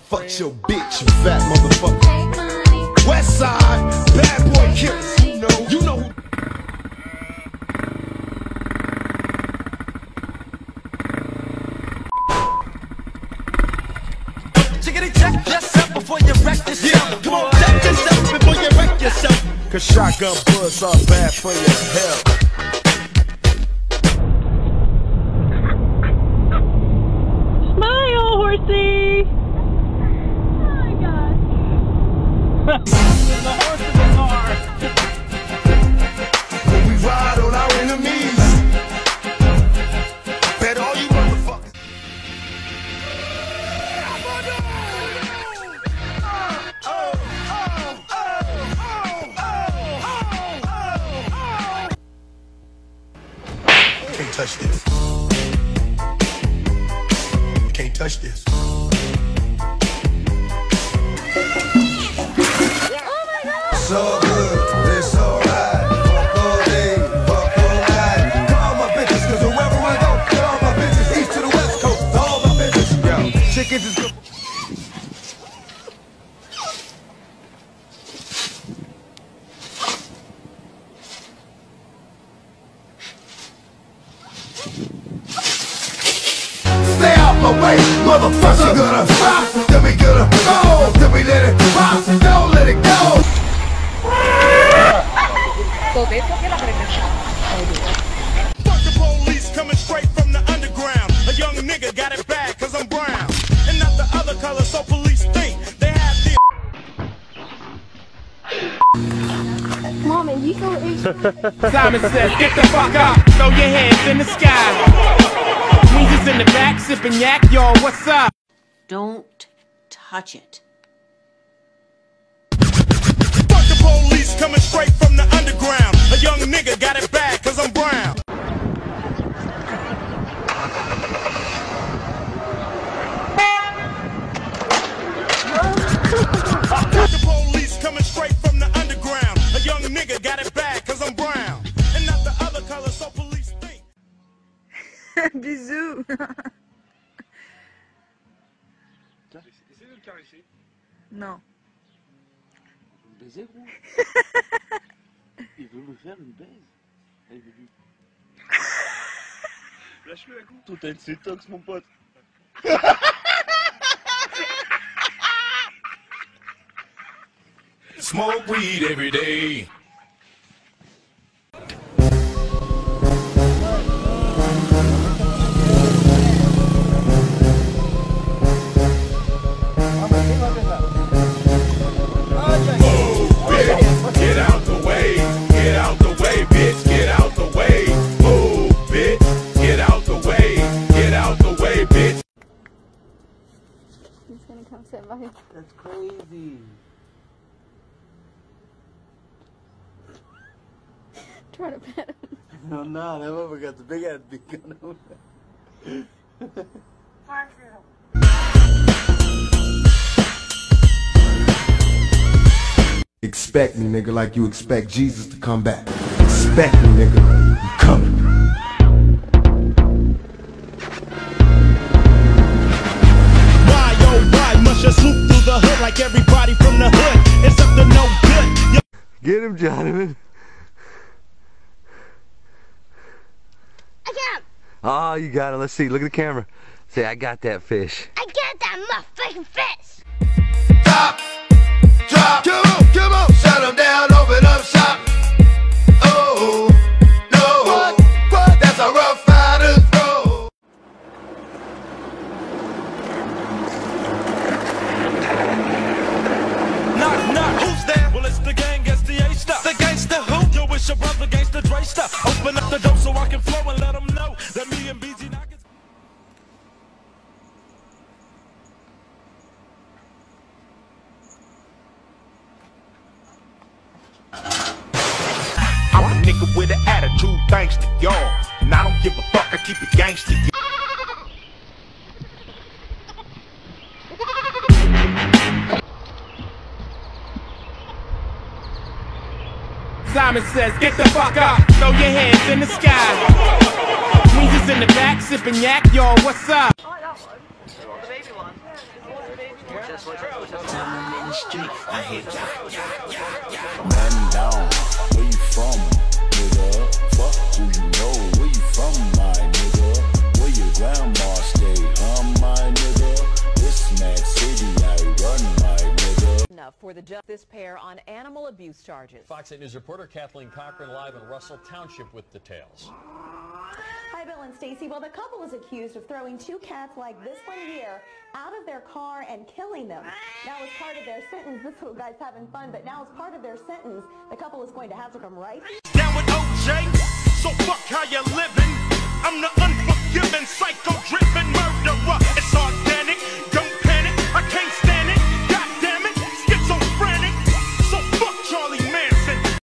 Fuck your bitch, you fat motherfucker. West side, bad boy killers. You know who. Check yourself before you wreck yourself. Yeah, come on, check yourself before you wreck yourself. Cause shotgun bullets are bad for your health. Smile, horsey! Oh my god. The horse is in hard. When we ride on our enemies, bet all you motherfuckers. Can't touch this. Can't touch this. So good, it's alright. Fuck all day, fuck all night. Call my bitches, cause wherever I go, get all my bitches. East to the west coast, all my bitches. Yo, chickens is good. Stay out my way, motherfucker. Gonna pop, then we gonna go, then we let it pop, don't let it go. Fuck the police coming straight from the underground. A young nigga got it bad cause I'm brown. And not the other color, so police think they have the. Mom, and you go eat. Simon says, get the fuck up, throw your hands in the sky. Weezy's in the back, sipping yak, y'all, what's up? Don't touch it. Fuck the police coming straight from the underground. A young nigga got it bad cause I'm brown. Fuck the police coming straight from the underground. A young nigga got it bad cause I'm brown. And not the other color, so police think. Bisous. Essaye de le caresser. Non. Baiser, gros. Il veut me faire une baise. Il veut lui. Lâche-le à coup. Toi t'as une cétox mon pote. Smoke weed every day. Get out the way, get out the way, bitch, get out the way. Move, bitch, get out the way, get out the way, bitch. He's gonna come sit by you. That's crazy. Try to pet him. No, nah, that motherfucker got the big ass beacon on it. Expect me, nigga, like you expect Jesus to come back. Expect me, nigga. I'm coming. Why, oh, why must you swoop through the hood like everybody from the hood? It's up to no good. Get him, Jonathan. I got him. Oh, you got it. Let's see. Look at the camera. Say, I got that fish. I got that motherfucking fish. Drop, drop, come on, shut them down, open up shop. Oh, no, what? That's a rough rider's road. Knock, knock, who's there? Well, it's the gang, it's the A-Stuff. The gangster who? Yo, it's your brother, gangster Dre stuff. Open up the door so I can flow and let them know that me and BG knock it. I'm a nigga with an attitude, thanks to y'all. And I don't give a fuck, I keep it gangster. Simon says, get the fuck up, throw your hands in the sky. Weezy's in the back, sipping yak, y'all, what's up? I like that one. The baby one. The baby one. Time I'm in the street, I hear Man down, where you from, nigga? Fuck who you know, where you from, my nigga? Where your grandma stay, my nigga? This mad city I run, my nigga. Enough for the this pair on animal abuse charges. Fox 8 News reporter Kathleen Cochran live in Russell Township with details. Hi, Bill and Stacy. Well, the couple is accused of throwing two cats like this one here out of their car and killing them. Now, as part of their sentence, this little guy's having fun, but now as part of their sentence, the couple is going to have to come right Down with OJ, so fuck how you living. I'm the